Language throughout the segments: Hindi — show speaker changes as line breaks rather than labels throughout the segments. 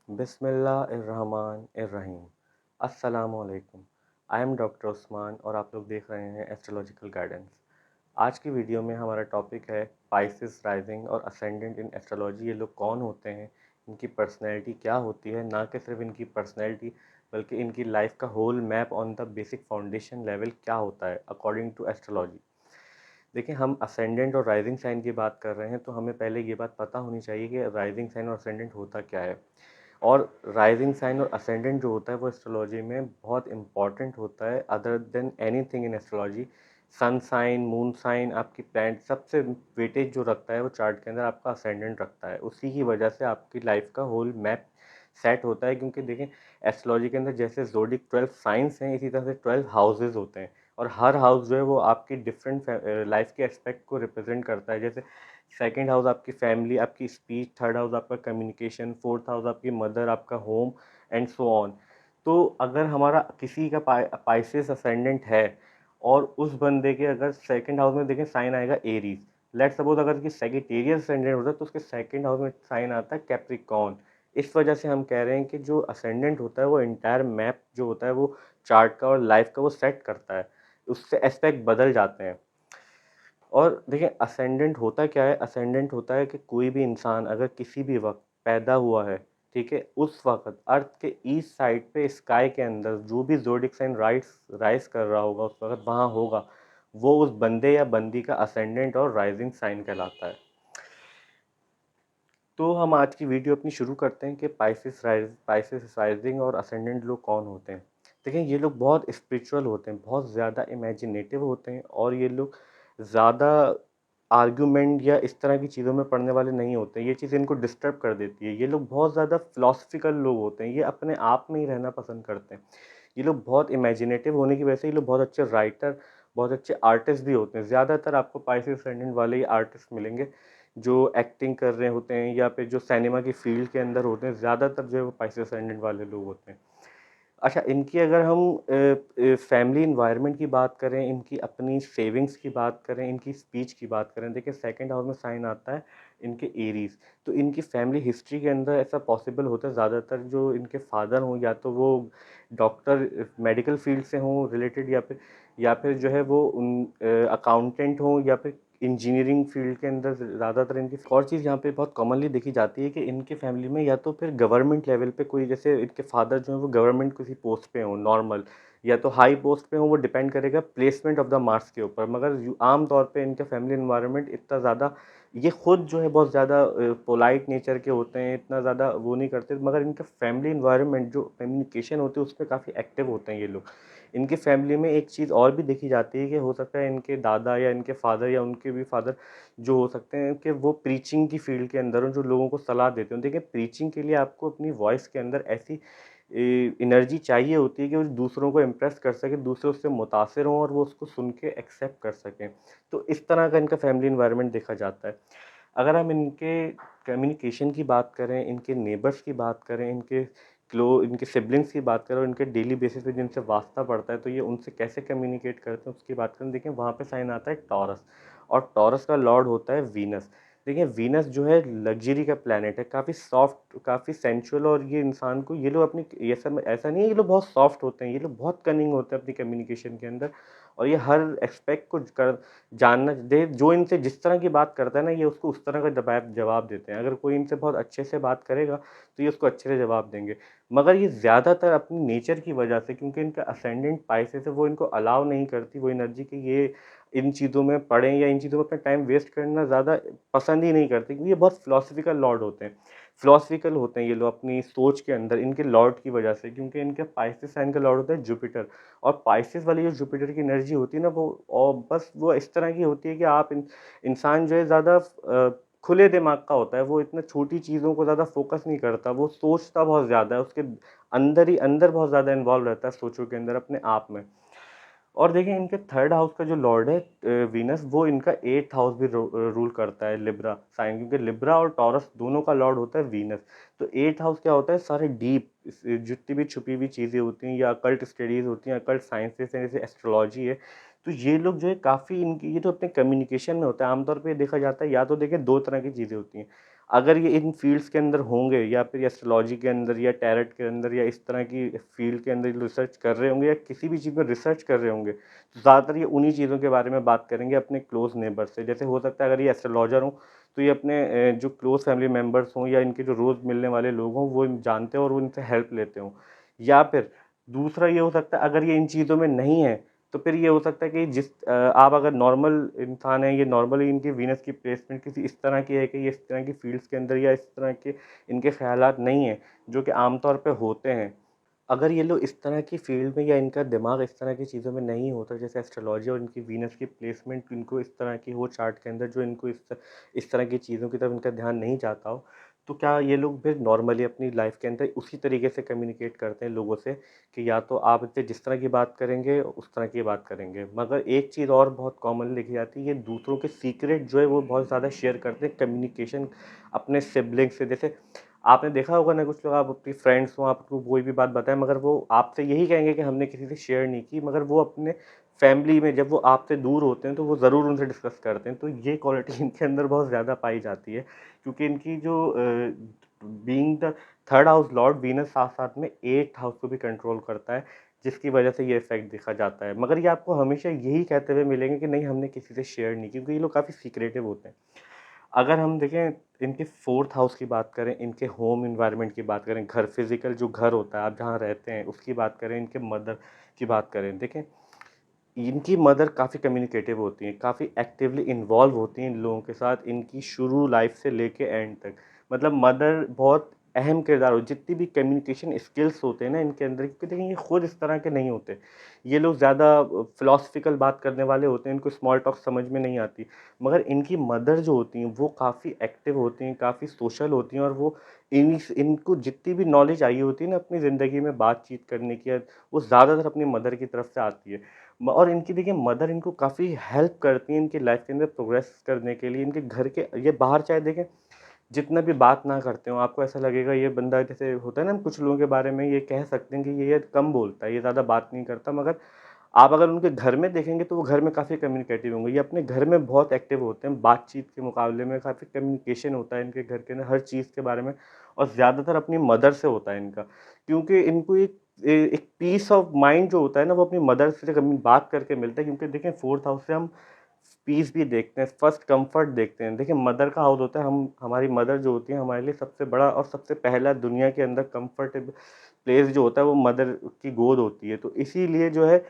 बिस्मिल्लाहिर्रहमानिर्रहीम। अस्सलामुअलैकुम। आई एम डॉक्टर उस्मान और आप लोग देख रहे हैं एस्ट्रोलॉजिकल गाइडेंस। आज की वीडियो में हमारा टॉपिक है पाइसेस राइजिंग और असेंडेंट इन एस्ट्रोलॉजी। ये लोग कौन होते हैं, इनकी पर्सनैलिटी क्या होती है, ना कि सिर्फ इनकी पर्सनैलिटी बल्कि इनकी लाइफ का whole map on the basic foundation level क्या होता है अकॉर्डिंग टू एस्ट्रोलॉजी। देखिए, हम असेंडेंट और राइजिंग साइन की बात कर रहे हैं तो हमें पहले ये बात पता होनी चाहिए कि राइजिंग साइन और असेंडेंट होता क्या है। और राइजिंग साइन और असेंडेंट जो होता है वो एस्ट्रोलॉजी में बहुत इंपॉर्टेंट होता है other than anything in astrology. Sun sign, moon sign, आपकी प्लैनेट सबसे वेटेज जो रखता है वो चार्ट के अंदर आपका असेंडेंट रखता है। उसी की वजह से आपकी लाइफ का होल मैप सेट होता है, क्योंकि देखें एस्ट्रोलॉजी के अंदर जैसे जोडिक 12 साइंस हैं, इसी तरह से 12 हाउसेज होते हैं और हर हाउस जो है वो आपकी डिफरेंट लाइफ के एस्पेक्ट को रिप्रेजेंट करता है। जैसे सेकंड हाउस आपकी फैमिली, आपकी स्पीच, थर्ड हाउस आपका कम्युनिकेशन, फोर्थ हाउस आपकी मदर, आपका होम एंड सो ऑन। तो अगर हमारा किसी का पाइसेस असेंडेंट है और उस बंदे के अगर सेकंड हाउस में देखें साइन आएगा एरीज, लेट सपोज अगर कि सेजिटेरियस असेंडेंट होता है तो उसके सेकंड हाउस में साइन आता है कैप्रिकॉर्न। इस वजह से हम कह रहे हैं कि जो असेंडेंट होता है वो इंटायर मैप जो होता है वो चार्ट का और लाइफ का वो सेट करता है, उससे एस्पेक्ट बदल जाते हैं। और देखिए असेंडेंट होता क्या है, असेंडेंट होता है कि कोई भी इंसान अगर किसी भी वक्त पैदा हुआ है, ठीक है, उस वक्त अर्थ के ईस्ट साइड पे स्काई के अंदर जो भी ज़ोडिक साइन राइज कर रहा होगा उस वक्त वहाँ होगा, वो उस बंदे या बंदी का असेंडेंट और राइजिंग साइन कहलाता है। तो हम आज की वीडियो अपनी शुरू करते हैं कि पाइसेस राइजिंग और असेंडेंट लोग कौन होते हैं। देखिए ये लोग बहुत स्पिरिचुअल होते हैं, बहुत ज़्यादा इमेजिनेटिव होते हैं और ये लोग ज़्यादा आर्ग्यूमेंट या इस तरह की चीज़ों में पढ़ने वाले नहीं होते हैं। ये चीज़ इनको डिस्टर्ब कर देती है। ये लोग बहुत ज़्यादा फिलोसफिकल लोग होते हैं, ये अपने आप में ही रहना पसंद करते हैं। ये लोग बहुत इमेजिनेटिव होने की वजह से ये लोग बहुत अच्छे राइटर, बहुत अच्छे आर्टिस्ट भी होते हैं। ज़्यादातर आपको पाइसेस असेंडेंट वाले ही आर्टिस्ट मिलेंगे जो एक्टिंग कर रहे होते हैं या फिर जो सिनेमा की फील्ड के अंदर होते हैं, ज़्यादातर जो है वो पाइसेस असेंडेंट वाले लोग होते हैं। अच्छा, इनकी अगर हम फैमिली इन्वायरमेंट की बात करें, इनकी अपनी सेविंग्स की बात करें, इनकी स्पीच की बात करें, देखिए सेकंड हाउस में साइन आता है इनके एरीज। तो इनकी फैमिली हिस्ट्री के अंदर ऐसा पॉसिबल होता है ज़्यादातर जो इनके फादर हों या तो वो डॉक्टर मेडिकल फील्ड से हों रिलेटेड, या फिर जो है वो उन अकाउंटेंट हों या फिर इंजीनियरिंग फील्ड के अंदर ज़्यादातर इनकी। और चीज़ यहाँ पे बहुत कॉमनली देखी जाती है कि इनके फैमिली में या तो फिर गवर्नमेंट लेवल पे कोई, जैसे इनके फादर जो है वो गवर्नमेंट किसी पोस्ट पे हो नॉर्मल, या तो हाई पोस्ट पे हो, वो डिपेंड करेगा प्लेसमेंट ऑफ द मार्क्स के ऊपर। मगर आम तौर पे इनका फैमिली इन्वायरमेंट इतना ज़्यादा, ये खुद जो है बहुत ज़्यादा पोलाइट नेचर के होते हैं, इतना ज़्यादा वो नहीं करते, मगर इनका फैमिली इन्वायरमेंट जो कम्युनिकेशन होती है उसमें काफ़ी एक्टिव होते हैं ये लोग। इनकी फैमिली में एक चीज़ और भी देखी जाती है कि हो सकता है इनके दादा या इनके फादर या उनके भी फादर जो हो सकते हैं कि वो प्रीचिंग की फील्ड के अंदर हो, जो लोगों को सलाह देते हो। देखिए प्रीचिंग के लिए आपको अपनी वॉइस के अंदर ऐसी एनर्जी चाहिए होती है कि वो दूसरों को इम्प्रेस कर सके, दूसरे उससे मुतासिर हों और वो उसको सुन के एक्सेप्ट कर सकें। तो इस तरह का इनका फैमिली इन्वायरमेंट देखा जाता है। अगर हम इनके कम्युनिकेशन की बात करें, इनके नेबर्स की बात करें, इनके सिबलिंग्स की बात करें और इनके डेली बेसिस पे जिनसे वास्ता पड़ता है तो ये उनसे कैसे कम्युनिकेट करते हैं उसकी बात करें, देखिए वहाँ पे साइन आता है टॉरस, और टॉरस का लॉर्ड होता है वीनस। देखिए वीनस जो है लग्जरी का प्लैनेट है, काफ़ी सॉफ्ट, काफ़ी सेंचुअल, और ये इंसान को, ये लोग अपनी, ये सब ऐसा नहीं है, ये लोग बहुत सॉफ्ट होते हैं, ये लोग बहुत कनिंग होते हैं अपनी कम्युनिकेशन के अंदर, और ये हर एक्सपेक्ट को कर जानना दे, जो इनसे जिस तरह की बात करता है ना ये उसको उस तरह का जवाब जवाब देते हैं। अगर कोई इनसे बहुत अच्छे से बात करेगा तो ये उसको अच्छे से जवाब देंगे। मगर ये ज़्यादातर अपनी नेचर की वजह से, क्योंकि इनका असेंडेंट पाइसेस है, वो इनको अलाउ नहीं करती वो एनर्जी कि ये इन चीज़ों में पढ़ें या इन चीज़ों में अपना टाइम वेस्ट करना ज़्यादा पसंद ही नहीं करते, क्योंकि ये बहुत फिलोसफिकल लॉर्ड होते हैं। फिलोसफिकल होते हैं ये लोग अपनी सोच के अंदर इनके लॉर्ड की वजह से, क्योंकि इनके पाइसेस साइन का लॉर्ड होता है जुपिटर। और पाइसेस वाली जो जुपिटर की एनर्जी होती है ना वो, और बस वो इस तरह की होती है कि आप इंसान जो है ज़्यादा खुले दिमाग का होता है, वो इतना छोटी चीज़ों को ज़्यादा फोकस नहीं करता, वो सोचता बहुत ज़्यादा है, उसके अंदर ही अंदर बहुत ज़्यादा इन्वॉल्व रहता है सोचों के अंदर अपने आप में। और देखिए इनके थर्ड हाउस का जो लॉर्ड है वीनस, वो इनका एट्थ हाउस भी रूल करता है लिब्रा साइन, क्योंकि लिब्रा और टॉरस दोनों का लॉर्ड होता है वीनस। तो एट्थ हाउस क्या होता है, सारे डीप जितनी भी छुपी हुई चीज़ें होती हैं या अकल्ट स्टडीज़ होती हैं, अकल्ट साइंसेस हैं, जैसे एस्ट्रोलॉजी है, तो ये लोग जो है काफ़ी इनकी, ये तो अपने कम्युनिकेशन में होता है। आमतौर पे देखा जाता है या तो देखिए दो तरह की चीज़ें होती हैं, अगर ये इन फ़ील्ड्स के अंदर होंगे या फिर एस्ट्रोलॉजी के अंदर या टैरोट के अंदर या इस तरह की फ़ील्ड के अंदर रिसर्च कर रहे होंगे या किसी भी चीज़ में रिसर्च कर रहे होंगे, तो ज़्यादातर ये उन्हीं चीज़ों के बारे में बात करेंगे अपने क्लोज़ नेबर से। जैसे हो सकता है अगर ये एस्ट्रोलॉजर हों, तो ये अपने जो क्लोज़ फैमिली मेंबर्स हों या इनके जो रोज़ मिलने वाले लोग हों, वो जानते हों और वो इनसे हेल्प लेते हों। या फिर दूसरा ये हो सकता है अगर ये इन चीज़ों में नहीं है, तो फिर ये हो सकता है कि आप अगर नॉर्मल इंसान हैं, ये नॉर्मली इनकी वीनस की प्लेसमेंट किसी इस तरह की है कि ये इस तरह की फ़ील्ड्स के अंदर या इस तरह के इनके ख़यालात नहीं हैं, जो कि आम तौर पे होते हैं। अगर ये लोग इस तरह की फ़ील्ड में या इनका दिमाग इस तरह की चीज़ों में नहीं होता, जैसे एस्ट्रोलॉजी और इनकी वीनस की प्लेसमेंट इनको इस तरह की हो चार्ट के अंदर, जो इनको इस तरह की चीज़ों की तरफ इनका ध्यान नहीं जाता हो, तो क्या ये लोग फिर नॉर्मली अपनी लाइफ़ के अंदर उसी तरीके से कम्युनिकेट करते हैं लोगों से कि या तो आप इनसे जिस तरह की बात करेंगे, उस तरह की बात करेंगे। मगर एक चीज़ और बहुत कॉमनली देखी जाती है, ये दूसरों के सीक्रेट जो है वो बहुत ज़्यादा शेयर करते हैं कम्युनिकेशन अपने सिबलिंग से। जैसे आपने देखा होगा ना कुछ लोग, आप अपनी फ्रेंड्स हो, आपको कोई भी बात बताएँ मगर वो आपसे यही कहेंगे कि हमने किसी से शेयर नहीं की, मगर वो अपने फैमिली में जब वो आपसे दूर होते हैं तो वो ज़रूर उनसे डिस्कस करते हैं। तो ये क्वालिटी इनके अंदर बहुत ज़्यादा पाई जाती है, क्योंकि इनकी जो being the third house Lord Venus साथ-साथ में 8th हाउस को भी कंट्रोल करता है, जिसकी वजह से ये इफ़ेक्ट देखा जाता है। मगर ये आपको हमेशा यही कहते हुए मिलेंगे कि नहीं हमने किसी से शेयर नहीं की, क्योंकि ये लोग काफ़ी सीक्रेटिव होते हैं। अगर हम देखें इनके 4th हाउस की बात करें, इनके होम एनवायरनमेंट की बात करें, घर फिज़िकल जो घर होता है, आप जहाँ रहते हैं, उसकी बात करें, इनके मदर की बात करें, देखें इनकी मदर काफ़ी कम्युनिकेटिव होती हैं, काफ़ी एक्टिवली इन्वॉल्व होती हैं इन लोगों के साथ, इनकी शुरू लाइफ से लेके एंड तक। मतलब मदर बहुत अहम किरदार हो, जितनी भी कम्युनिकेशन स्किल्स होते हैं ना इनके अंदर, क्योंकि देखिए ये खुद इस तरह के नहीं होते। ये लोग ज़्यादा फिलॉसफिकल बात करने वाले होते हैं, इनको स्मॉल टॉक समझ में नहीं आती। मगर इनकी मदर जो होती हैं, वो काफ़ी एक्टिव होती हैं, काफ़ी सोशल होती हैं और वो इनको जितनी भी नॉलेज आई होती है ना अपनी ज़िंदगी में बातचीत करने की, वो ज़्यादातर अपनी मदर की तरफ से आती है। और इनकी देखिए मदर इनको काफ़ी हेल्प करती हैं इनकी लाइफ के अंदर प्रोग्रेस करने के लिए। इनके घर के ये बाहर चाहे देखें जितना भी बात ना करते हो, आपको ऐसा लगेगा ये बंदा, जैसे होता है ना कुछ लोगों के बारे में ये कह सकते हैं कि ये कम बोलता है, ये ज़्यादा बात नहीं करता, मगर आप अगर उनके घर में देखेंगे तो वो घर में काफ़ी कम्युनिकेटिव होंगे। ये अपने घर में बहुत एक्टिव होते हैं, बातचीत के मुकाबले में काफ़ी कम्युनिकेशन होता है इनके घर के अंदर हर चीज़ के बारे में, और ज़्यादातर अपनी मदर से होता है इनका। क्योंकि इनको एक पीस ऑफ माइंड जो होता है ना, वो अपनी मदर से कभी बात करके मिलता है, क्योंकि देखें 4th हाउस से हम पीस भी देखते हैं, फर्स्ट कम्फर्ट देखते हैं। देखिए मदर का हाउस होता है, हम हमारी मदर जो होती है हमारे लिए सबसे बड़ा और सबसे पहला दुनिया के अंदर कम्फर्टेबल प्लेस जो होता है वो मदर की गोद होती है। तो इसीलिए जो है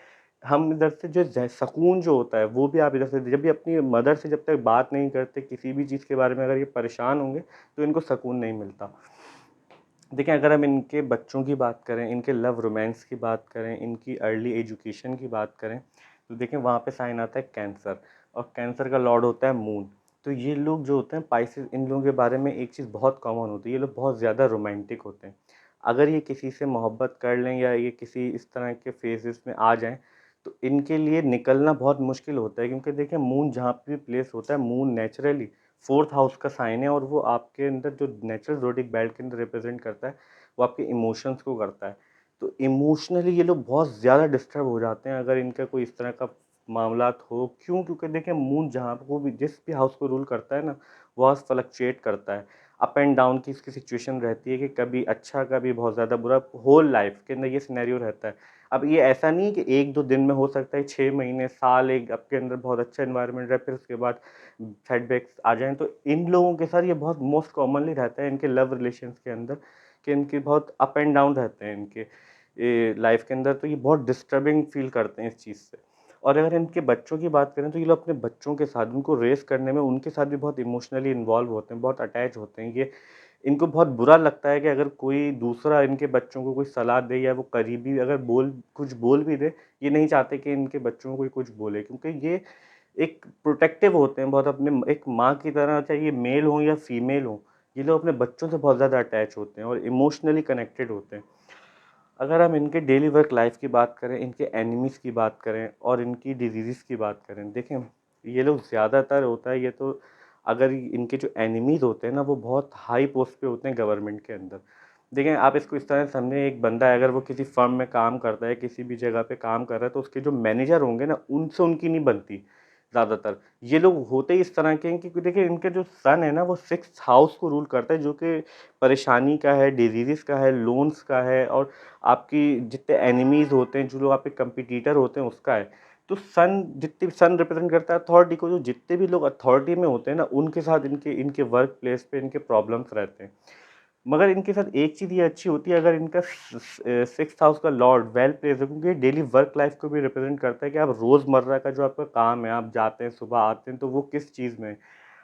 हम इधर से जो सुकून जो होता है वो भी आप इधर से जब भी अपनी मदर से जब तक बात नहीं करते किसी भी चीज़ के बारे में, अगर ये परेशान होंगे तो इनको सुकून नहीं मिलता। देखिए अगर हम इनके बच्चों की बात करें, इनके लव रोमांस की बात करें, इनकी अर्ली एजुकेशन की बात करें, तो देखें वहाँ पे साइन आता है कैंसर, और कैंसर का लॉर्ड होता है मून। तो ये लोग जो होते हैं पाइसेस, इन लोगों के बारे में एक चीज़ बहुत कॉमन होती है, ये लोग बहुत ज़्यादा रोमांटिक होते हैं। अगर ये किसी से मोहब्बत कर लें या ये किसी इस तरह के फेजेस में आ जाएँ, तो इनके लिए निकलना बहुत मुश्किल होता है, क्योंकि देखिए मून जहाँ पे भी प्लेस होता है, मून नेचुरली 4th हाउस का साइन है, और वो आपके अंदर जो नेचुरल ज़ोडिएक बेल्ट के अंदर रिप्रेज़ेंट करता है, वो आपके इमोशंस को करता है। तो इमोशनली ये लोग बहुत ज़्यादा डिस्टर्ब हो जाते हैं अगर इनका कोई इस तरह का मामलात हो। क्यों? क्योंकि देखिए मून जहाँ को भी जिस भी हाउस को रूल करता है ना, वो हाउस फ्लक्चुएट करता है। अप एंड डाउन की इसकी सिचुएशन रहती है कि कभी अच्छा, कभी बहुत ज़्यादा बुरा, होल लाइफ़ के अंदर ये सिनेरियो रहता है। अब ये ऐसा नहीं है कि 1-2 दिन में हो सकता है, 6 महीने, साल एक आपके अंदर बहुत अच्छा एनवायरनमेंट रहे, फिर उसके बाद सेटबैक्स आ जाएँ। तो इन लोगों के साथ ये बहुत मोस्ट कॉमनली रहता है इनके लव रिलेशंस के अंदर, कि इनके बहुत अप एंड डाउन रहते हैं इनके लाइफ के अंदर, तो ये बहुत डिस्टर्बिंग फ़ील करते हैं इस चीज़ से। और अगर इनके बच्चों की बात करें तो ये लोग अपने बच्चों के साथ, उनको रेज़ करने में उनके साथ भी बहुत इमोशनली इन्वॉल्व होते हैं, बहुत अटैच होते हैं। ये इनको बहुत बुरा लगता है कि अगर कोई दूसरा इनके बच्चों को कोई सलाह दे या वो करीबी अगर कुछ बोल भी दे, ये नहीं चाहते कि इनके बच्चों को कोई कुछ बोले, क्योंकि ये एक प्रोटेक्टिव होते हैं बहुत अपने एक माँ की तरह, चाहे ये मेल हो या फीमेल हो, ये लोग अपने बच्चों से बहुत ज़्यादा अटैच होते हैं और इमोशनली कनेक्टेड होते हैं। अगर हम इनके डेली वर्क लाइफ़ की बात करें, इनके एनिमीज़ की बात करें और इनकी डिज़ीज़ेज़ की बात करें, देखें ये लोग ज़्यादातर होता है ये तो, अगर इनके जो एनिमीज़ होते हैं ना वो बहुत हाई पोस्ट पे होते हैं गवर्नमेंट के अंदर। देखें आप इसको इस तरह से समझें, एक बंदा है अगर वो किसी फ़र्म में काम करता है, किसी भी जगह पे काम कर रहा है, तो उसके जो मैनेजर होंगे ना उनसे उनकी नहीं बनती। ज़्यादातर। ये लोग होते ही इस तरह के हैं क्योंकि देखिए इनका जो सन है ना वो 6th हाउस को रूल करता है, जो कि परेशानी का है, डिजीज़ेज़ का है, लोन्स का है और आपकी जितने एनिमीज़ होते हैं, जो लोग आपके कॉम्पिटिटर होते हैं उसका है। तो सन रिप्रेज़ेंट करता है अथॉरिटी को, जो जितने भी लोग अथॉरिटी में होते हैं ना उनके साथ इनके इनके वर्क प्लेस पे इनके प्रॉब्लम्स रहते हैं। मगर इनके साथ एक चीज़ ये अच्छी होती है, अगर इनका 6th हाउस का लॉर्ड वेल प्लेस्ड है, क्योंकि डेली वर्क लाइफ को भी रिप्रेजेंट करता है कि आप रोज़मर्रा का जो आपका काम है, आप जाते हैं, सुबह आते हैं, तो वो किस चीज़ में है।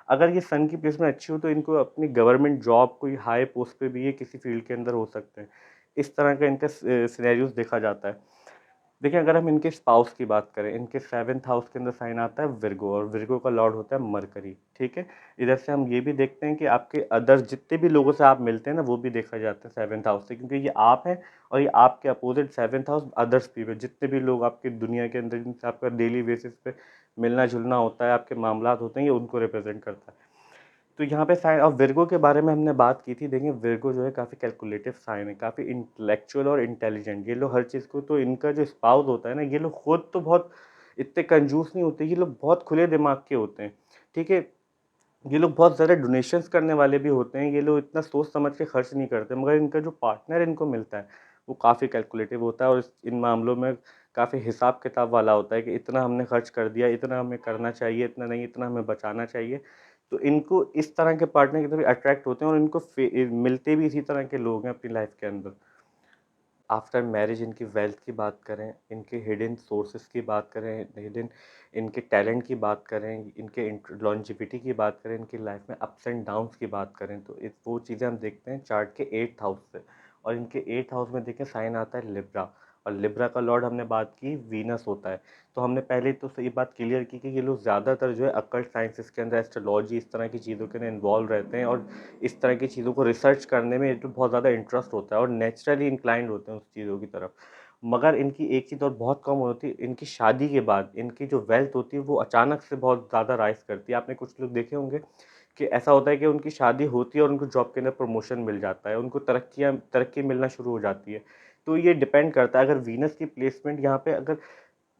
अगर ये सन की प्लेसमेंट अच्छी हो तो इनको अपनी गवर्नमेंट जॉब कोई हाई पोस्ट पे भी ये किसी फील्ड के अंदर हो सकते हैं। इस तरह का इनका सिनेरियोज़ देखा जाता है। देखिए, अगर हम इनके स्पाउस की बात करें, इनके 7th हाउस के अंदर साइन आता है विर्गो, और विर्गो का लॉर्ड होता है मरकरी, ठीक है? इधर से हम ये भी देखते हैं कि आपके अदर्स जितने भी लोगों से आप मिलते हैं ना, वो भी देखा जाता है 7th हाउस से, क्योंकि ये आप हैं और ये आपके opposite 7th house others people, जितने भी लोग आपकी दुनिया के अंदर जिनसे आपका डेली बेसिस पे मिलना-जुलना होता है, आपके मामलात होते हैं, ये उनको रिप्रेज़ेंट करता है। तो यहाँ पे साइन, और विर्गो के बारे में हमने बात की थी। देखिए, विर्गो जो है काफ़ी कैलकुलेटिव साइन है, काफ़ी इंटेलेक्चुअल और इंटेलिजेंट। ये लोग हर चीज़ को, तो इनका जो स्पाउस होता है ना, ये लोग खुद तो बहुत इतने कंजूस नहीं होते, ये लोग बहुत खुले दिमाग के होते हैं, ठीक है? ये लोग बहुत ज़्यादा डोनेशंस करने वाले भी होते हैं, ये लोग इतना सोच समझ के खर्च नहीं करते, मगर इनका जो पार्टनर इनको मिलता है, वो काफ़ी कैलकुलेटिव होता है और इन मामलों में काफ़ी हिसाब-किताब वाला होता है कि इतना हमने खर्च कर दिया, इतना हमें करना चाहिए, इतना नहीं, इतना हमें बचाना चाहिए। तो इनको इस तरह के पार्टनर की तरफ अट्रैक्ट होते हैं और इनको मिलते भी इसी तरह के लोग हैं अपनी लाइफ़ के अंदर। आफ्टर मैरिज इनकी वेल्थ की बात करें, इनके हिडन सोर्सेज़ की बात करें, हिडन इनके टैलेंट की बात करें, इनके लॉन्जेविटी की बात करें, इनकी लाइफ में अप्स एंड डाउन्स की बात करें, तो वो चीज़ें हम देखते हैं चार्ट के 8th हाउस से। और इनके 8th हाउस में देखें साइन आता है लिब्रा, और लिब्रा का लॉर्ड हमने बात की वीनस होता है। तो हमने पहले तो ये बात क्लियर की कि ये लोग ज़्यादातर जो है अकल्ट साइंसेस के अंदर, एस्ट्रोलॉजी, इस तरह की चीज़ों के अंदर इन्वॉल्व रहते हैं और इस तरह की चीज़ों को रिसर्च करने में इनको बहुत ज़्यादा इंटरेस्ट होता है और नेचुरली इंक्लाइंड होते हैं उस चीज़ों की तरफ। मगर इनकी एक चीज़ और बहुत कम होती है, इनकी शादी के बाद इनकी जो वेल्थ होती है वो अचानक से बहुत ज़्यादा राइज़ करती है। आपने कुछ लोग देखे होंगे कि ऐसा होता है कि उनकी शादी होती है और उनको जॉब के अंदर प्रमोशन मिल जाता है, उनको तरक्की मिलना शुरू हो जाती है। तो ये डिपेंड करता है, अगर वीनस की प्लेसमेंट यहाँ पे अगर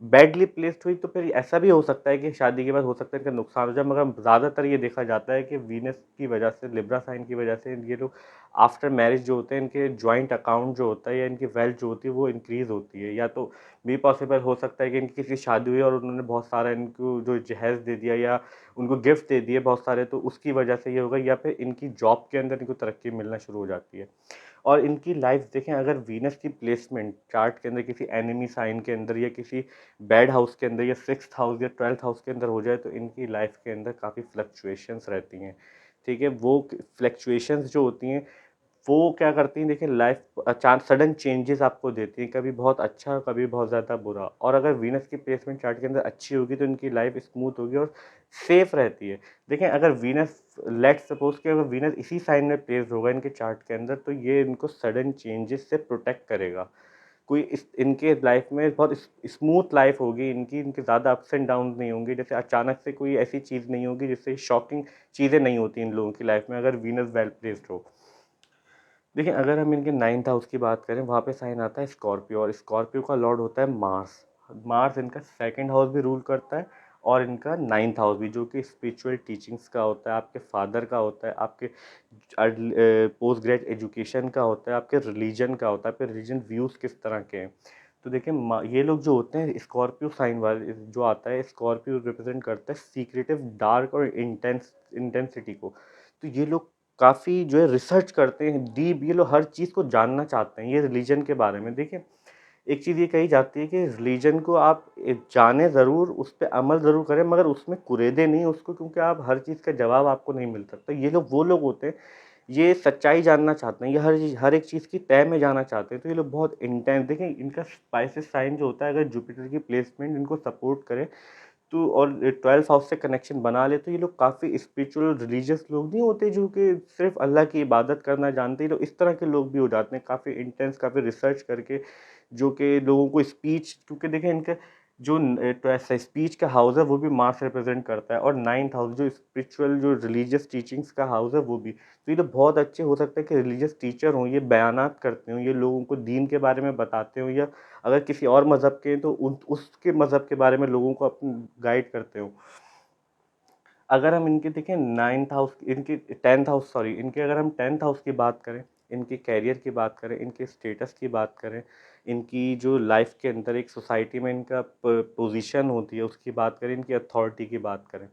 बैडली प्लेस्ड हुई तो फिर ऐसा भी हो सकता है कि शादी के बाद हो सकता है इनका नुकसान हो जाए, मगर ज़्यादातर ये देखा जाता है कि वीनस की वजह से, लिब्रा साइन की वजह से ये लोग आफ्टर मैरिज जो होते हैं, इनके जॉइंट अकाउंट जो होता है या इनकी वेल्थ जो होती है वो इंक्रीज़ होती है। या तो भी पॉसिबल हो सकता है कि इनकी किसी शादी हुई और उन्होंने बहुत सारा इनको जो जहेज़ दे दिया या उनको गिफ्ट दे दिए बहुत सारे, तो उसकी वजह से ये होगा, या फिर इनकी जॉब के अंदर इनको तरक्की मिलना शुरू हो जाती है। और इनकी लाइफ देखें, अगर वीनस की प्लेसमेंट चार्ट के अंदर किसी एनिमी साइन के अंदर या किसी बैड हाउस के अंदर या 6th हाउस या 12th हाउस के अंदर हो जाए, तो इनकी लाइफ के अंदर काफ़ी फ्लक्चुएशंस रहती हैं, ठीक है? वो फ्लक्चुएशंस जो होती हैं वो क्या करती हैं, देखिए लाइफ सडन चेंजेस आपको देती हैं, कभी बहुत अच्छा, कभी बहुत ज़्यादा बुरा। और अगर वीनस की प्लेसमेंट चार्ट के अंदर अच्छी होगी तो इनकी लाइफ स्मूथ होगी और सेफ रहती है। देखें, अगर वीनस, लेट्स सपोज कि अगर वीनस इसी साइन में प्लेस्ड होगा इनके चार्ट के अंदर, तो ये इनको सडन चेंजेस से प्रोटेक्ट करेगा। कोई इस इनके लाइफ में बहुत स्मूथ लाइफ होगी इनकी, इनके ज़्यादा अप्स एंड डाउन नहीं होंगे, जैसे अचानक से कोई ऐसी चीज़ नहीं होगी जिससे शॉकिंग चीज़ें नहीं होती इन लोगों की लाइफ में, अगर वीनस वेल प्लेस्ड हो। देखिए, अगर हम इनके 9th हाउस की बात करें, वहाँ पे साइन आता है स्कॉर्पियो, और स्कॉर्पियो का लॉर्ड होता है मार्स। मार्स इनका 2nd हाउस भी रूल करता है और इनका 9th हाउस भी, जो कि स्पिरिचुअल टीचिंग्स का होता है, आपके फादर का होता है, आपके पोस्ट ग्रेड एजुकेशन का होता है, आपके रिलीजन का होता है, आपके रिलीजन व्यूज़ किस तरह के हैं। तो देखिए, ये लोग जो होते हैं स्कॉर्पियो साइन वाले जो आता है, स्कॉर्पियो रिप्रेजेंट करता है सीक्रेटिव, डार्क और इंटेंसिटी को। तो ये लोग काफ़ी जो है रिसर्च करते हैं डीप, ये लोग हर चीज़ को जानना चाहते हैं, ये रिलीजन के बारे में। देखिए, एक चीज़ ये कही जाती है कि रिलीजन को आप जानें ज़रूर, उस पे अमल ज़रूर करें, मगर उसमें कुरेदें नहीं उसको, क्योंकि आप हर चीज़ का जवाब आपको नहीं मिल सकता। ये लोग वो लोग होते हैं, ये सच्चाई जानना चाहते हैं, ये हर एक चीज़ की तह में जाना चाहते हैं, तो ये लोग बहुत इंटेंस। देखिए, इनका स्पाइसेस साइन जो होता है, अगर जुपिटर की प्लेसमेंट इनको सपोर्ट करे तो, और 12th हाउस से कनेक्शन बना ले, तो ये लोग काफ़ी स्पिरिचुअल रिलीजियस लोग नहीं होते जो कि सिर्फ अल्लाह की इबादत करना जानते हैं, तो इस तरह के लोग भी हो जाते हैं काफ़ी इंटेंस, काफ़ी रिसर्च करके, जो कि लोगों को स्पीच, क्योंकि देखें इनका जो तो ऐसा स्पीच का हाउस है वो भी मास रिप्रेजेंट करता है, और नाइन्थ हाउस जो स्पिरिचुअल जो रिलीजियस टीचिंग्स का हाउस है वो भी। तो ये तो बहुत अच्छे हो सकता है कि रिलीजियस टीचर हों, ये बयानात करते हों, ये लोगों को दीन के बारे में बताते हों, या अगर किसी और मज़हब के हैं तो उन उसके मज़हब के बारे में लोगों को गाइड करते हों। अगर हम इनके देखें नाइन्थ हाउस, इनकी टेंथ हाउस, सॉरी, इनके अगर हम टेंथ हाउस की बात करें, इनके कैरियर की बात करें, इनके स्टेटस की बात करें, इनकी जो लाइफ के अंदर एक सोसाइटी में इनका पोजीशन होती है उसकी बात करें, इनकी अथॉरिटी की बात करें,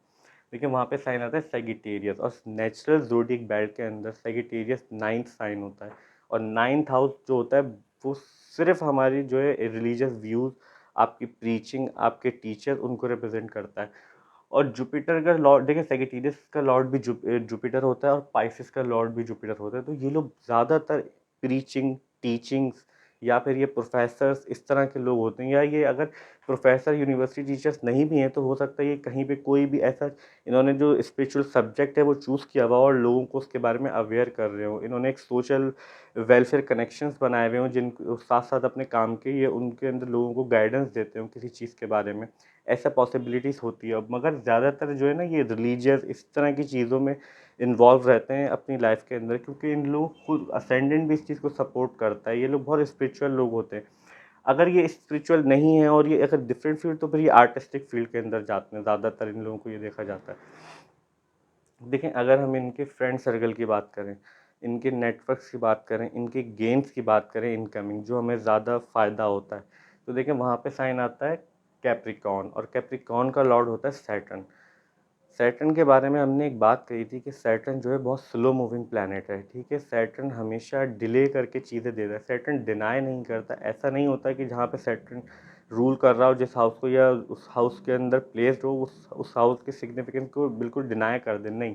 देखिए वहाँ पे साइन आता है सेगिटेरियस, और नेचुरल ज़ोडिएक बेल्ट के अंदर सेगिटेरियस नाइन्थ साइन होता है। और नाइन्थ हाउस जो होता है वो सिर्फ हमारी जो है रिलीजियस व्यूज़, आपकी प्रीचिंग, आपके टीचर, उनको रिप्रेजेंट करता है। और जुपिटर का लॉर्ड देखिए, सेगिटेरियस का लॉर्ड भी जुपिटर होता है, और पाइसेस का लॉर्ड भी जुपिटर होता है। तो ये लोग ज़्यादातर प्रीचिंग, टीचिंग्स, या फिर ये प्रोफेसर्स इस तरह के लोग होते हैं, या ये अगर प्रोफेसर यूनिवर्सिटी टीचर्स नहीं भी हैं तो हो सकता है ये कहीं पे कोई भी ऐसा इन्होंने जो स्पिरिचुअल सब्जेक्ट है वो चूज़ किया हुआ और लोगों को उसके बारे में अवेयर कर रहे हो। इन्होंने एक सोशल वेलफेयर कनेक्शंस बनाए हुए हों, जिन साथ साथ अपने काम के ये उनके अंदर लोगों को गाइडेंस देते हो किसी चीज़ के बारे में। ऐसा पॉसिबिलिटीज़ होती है। मगर ज़्यादातर जो है ना ये रिलीजियस इस तरह की चीज़ों में इन्वॉल्व रहते हैं अपनी लाइफ के अंदर, क्योंकि इन लोगों को असेंडेंट भी इस चीज़ को सपोर्ट करता है। ये लोग बहुत स्पिरिचुअल लोग होते हैं। अगर ये स्पिरिचुअल नहीं है और ये अगर डिफरेंट फील्ड, तो फिर ये आर्टिस्टिक फील्ड के अंदर जाते हैं, ज़्यादातर इन लोगों को ये देखा जाता है। देखें, अगर हम इनके फ्रेंड सर्कल की बात करें, इनके नेटवर्क्स की बात करें, इनके गेन्स की बात करें, इनकमिंग जो हमें ज़्यादा फ़ायदा होता है, तो देखें वहाँ पे साइन आता है कैप्रिकॉर्न, और कैप्रिकॉर्न का लॉर्ड होता है सैटर्न। सैटर्न के बारे में हमने एक बात कही थी कि सैटर्न जो है बहुत स्लो मूविंग प्लैनेट है, ठीक है। सैटर्न हमेशा डिले करके चीज़ें देता है, सैटर्न डिनाई नहीं करता। ऐसा नहीं होता कि जहाँ पे सैटर्न रूल कर रहा हो जिस हाउस को, या उस हाउस के अंदर प्लेस्ड हो, उस हाउस के सिग्निफिकेंस को बिल्कुल डिनाई कर दे, नहीं।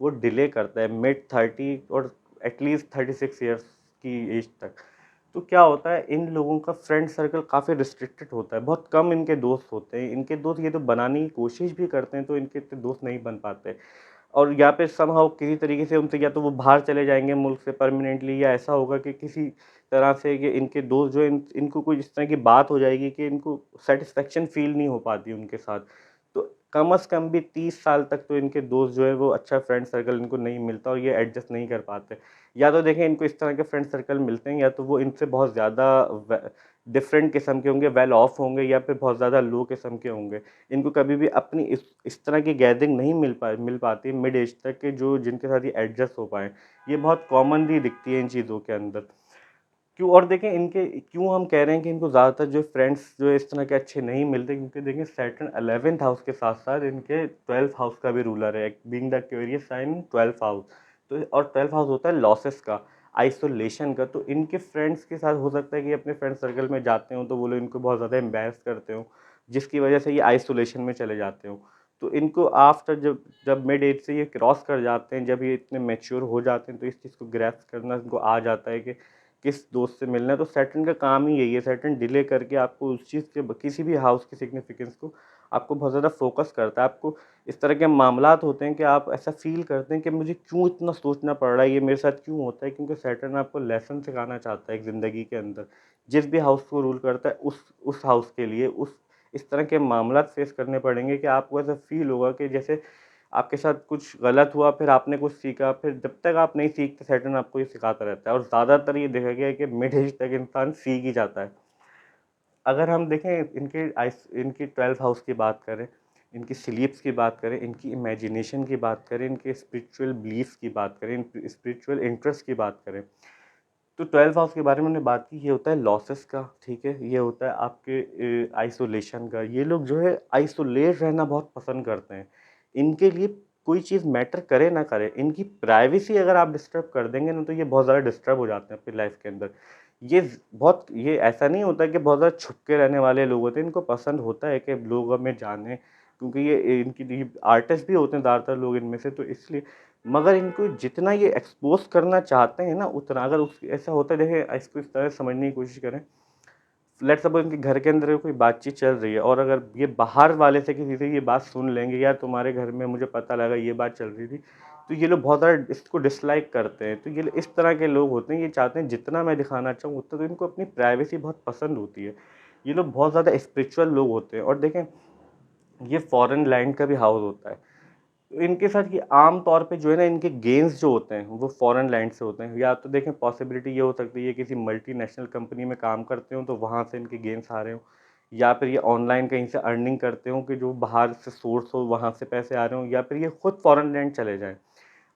वो डिले करता है मिड 30 और एटलीस्ट 36 ईयर्स की एज तक। तो क्या होता है, इन लोगों का फ्रेंड सर्कल काफ़ी रिस्ट्रिक्टेड होता है, बहुत कम इनके दोस्त होते हैं। इनके दोस्त ये तो बनाने की कोशिश भी करते हैं तो इनके इतने दोस्त नहीं बन पाते, और या फिर समहाउ किसी तरीके से उनसे या तो वो बाहर चले जाएंगे मुल्क से परमानेंटली, या ऐसा होगा कि किसी तरह से कि इनके दोस्त जो इनको कोई इस तरह की बात हो जाएगी कि इनको सेटिस्फेक्शन फील नहीं हो पाती उनके साथ। तो कम अज़ कम भी 30 साल तक तो इनके दोस्त जो है वो अच्छा फ्रेंड सर्कल इनको नहीं मिलता, और ये एडजस्ट नहीं कर पाते। या तो देखें, इनको इस तरह के फ्रेंड सर्कल मिलते हैं, या तो वो इनसे बहुत ज़्यादा डिफरेंट किस्म के होंगे, वेल ऑफ होंगे, या फिर बहुत ज़्यादा लो किस्म के होंगे। इनको कभी भी अपनी इस तरह की गैदरिंग नहीं मिल पाती मिड एज तक के जो जिनके साथ ये एडजस्ट हो पाएँ। ये बहुत कॉमनली दिखती है इन चीज़ों के अंदर। क्यों, और देखें इनके क्यों हम कह रहे हैं कि इनको ज़्यादातर जो फ्रेंड्स जो है इस तरह के अच्छे नहीं मिलते, क्योंकि देखें सैटर्न 11th हाउस के साथ-साथ इनके 12th हाउस का भी रूलर है, being the Aquarius sign 12th house. तो और 12th हाउस होता है लॉसेस का, आइसोलेशन का। तो इनके फ्रेंड्स के साथ हो सकता है कि अपने फ्रेंड सर्कल में जाते हों तो वो लोग इनको बहुत ज़्यादा एम्बैरेस करते हों, जिसकी वजह से ये आइसोलेशन में चले जाते हों। तो इनको आफ्टर जब जब मिड एज से ये क्रॉस कर जाते हैं, जब ये इतने मैच्योर हो जाते हैं, तो इस चीज़ को ग्रैस्प करना इनको आ जाता है कि किस दोस्त से मिलना है। तो सैटर्न का काम ही यही है, सैटर्न डिले करके आपको उस चीज़ के किसी भी हाउस की सिग्निफिकेंस को आपको बहुत ज़्यादा फोकस करता है। आपको इस तरह के मामलात होते हैं कि आप ऐसा फ़ील करते हैं कि मुझे क्यों इतना सोचना पड़ रहा है, ये मेरे साथ क्यों होता है? क्योंकि सैटर्न आपको लेसन सिखाना चाहता है एक ज़िंदगी के अंदर। जिस भी हाउस को रूल करता है उस हाउस के लिए उस इस तरह के मामलात फेस करने पड़ेंगे कि आपको ऐसा फ़ील होगा कि जैसे आपके साथ कुछ गलत हुआ, फिर आपने कुछ सीखा, फिर जब तक आप नहीं सीखते सैटर्न आपको ये सिखाता रहता है, और ज़्यादातर ये देखा गया है कि मिड एज तक इंसान सीख ही जाता है। अगर हम देखें इनकी 12th हाउस की बात करें, इनकी स्लीप्स की बात करें, इनकी इमेजिनेशन की बात करें, इनके स्पिरिचुअल बिलीफ्स की बात करें, स्पिरिचुअल इंटरेस्ट की बात करें, तो 12th हाउस के बारे में हमने बात की, ये होता है लॉसेस का, ठीक है? ये होता है आपके आइसोलेशन का। ये लोग जो है आइसोलेट रहना बहुत पसंद करते हैं। इनके लिए कोई चीज़ मैटर करे ना करे, इनकी प्राइवेसी अगर आप डिस्टर्ब कर देंगे ना, तो ये बहुत ज़्यादा डिस्टर्ब हो जाते हैं अपनी लाइफ़ के अंदर। ये ऐसा नहीं होता कि बहुत ज़्यादा छुप के रहने वाले लोग होते हैं, इनको पसंद होता है कि लोग हमें जानें, क्योंकि ये आर्टिस्ट भी होते हैं ज़्यादातर लोग इनमें से, तो इसलिए। मगर इनको जितना ये एक्सपोज़ करना चाहते हैं ना, उतना अगर उस ऐसा होता है, देखिए इसको इस तरह से समझने की कोशिश करें। लेट्स सपोज़ इनके घर के अंदर कोई बातचीत चल रही है, और अगर ये बाहर वाले से किसी से ये बात सुन लेंगे, यार तुम्हारे घर में मुझे पता लगा ये बात चल रही थी, तो ये लोग बहुत ज़्यादा इसको डिसलाइक करते हैं। तो इस तरह के लोग होते हैं, ये चाहते हैं जितना मैं दिखाना चाहूँ उतना, तो इनको अपनी प्राइवेसी बहुत पसंद होती है। ये लोग बहुत ज़्यादा स्पिरिचुअल लोग होते हैं। और देखें, ये फॉरेन लैंड का भी हाउस होता है, तो इनके साथ ये आम तौर पे जो है ना, इनके गेन्स जो होते हैं वो फॉरेन लैंड से होते हैं। या तो देखें, पॉसिबिलिटी ये हो सकती है किसी मल्टीनेशनल कंपनी में काम करते हो तो वहाँ से इनके गेन्स आ रहे हो, या फिर ये ऑनलाइन कहीं से अर्निंग करते हो कि जो बाहर से सोर्स हो वहाँ से पैसे आ रहे हो, या फिर ये खुद फॉरेन लैंड चले जाएँ।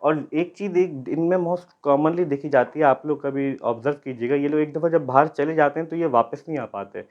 और एक चीज़ एक इनमें मोस्ट कॉमनली देखी जाती है, आप लोग कभी ऑब्ज़र्व कीजिएगा, ये लोग एक दफ़ा जब बाहर चले जाते हैं तो ये वापस नहीं आ पाते।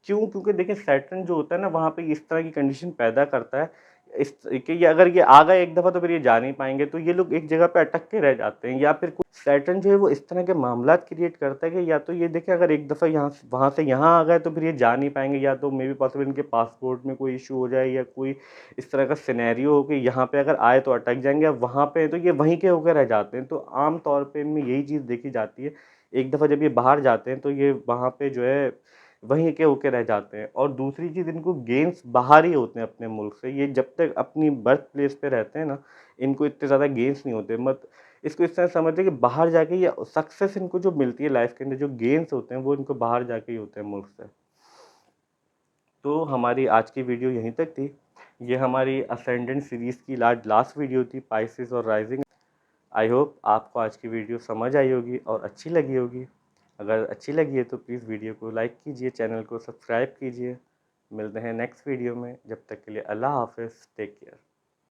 क्यों? क्योंकि देखिए, सैटर्न जो होता है ना, वहाँ पे इस तरह की कंडीशन पैदा करता है, इस कि ये अगर ये आ गए एक दफ़ा तो फिर ये जा नहीं पाएँगे, तो ये लोग एक जगह पे अटक के रह जाते हैं। या फिर कुछ सैटर्न जो है वो इस तरह के मामलात क्रिएट करता है कि या तो ये देखिए, अगर एक दफ़ा यहाँ से वहाँ से यहाँ आ गए तो फिर ये जा नहीं पाएँगे, या तो मे बी पॉसिबल इनके पासपोर्ट में कोई इश्यू हो जाए, या कोई इस तरह का सिनेरियो हो कि यहाँ पे अगर आए तो अटक जाएँगे, अब वहाँ पे तो ये वहीं के होके रह जाते हैं। तो आम तौर पे इनमें यही चीज़ देखी जाती है। एक दफ़ा जब ये बाहर जाते हैं तो ये वहाँ पे जो है वहीं के होके रह जाते हैं। और दूसरी चीज़, इनको गेन्स बाहर ही होते हैं अपने मुल्क से। ये जब तक अपनी बर्थ प्लेस पे रहते हैं ना, इनको इतने ज़्यादा गेन्स नहीं होते। इसको इस तरह समझते हैं कि बाहर जाके ये सक्सेस इनको जो मिलती है लाइफ़ के अंदर, जो गेन्स होते हैं वो इनको बाहर जाके ही होते हैं मुल्क से। तो हमारी आज की वीडियो यहीं तक थी। ये हमारी असेंडेंट सीरीज़ की लास्ट वीडियो थी, पाइसेस और राइजिंग। आई होप आपको आज की वीडियो समझ आई होगी और अच्छी लगी होगी। अगर अच्छी लगी है तो प्लीज़ वीडियो को लाइक कीजिए, चैनल को सब्सक्राइब कीजिए। मिलते हैं नेक्स्ट वीडियो में, जब तक के लिए अल्लाह हाफ़िज़, टेक केयर।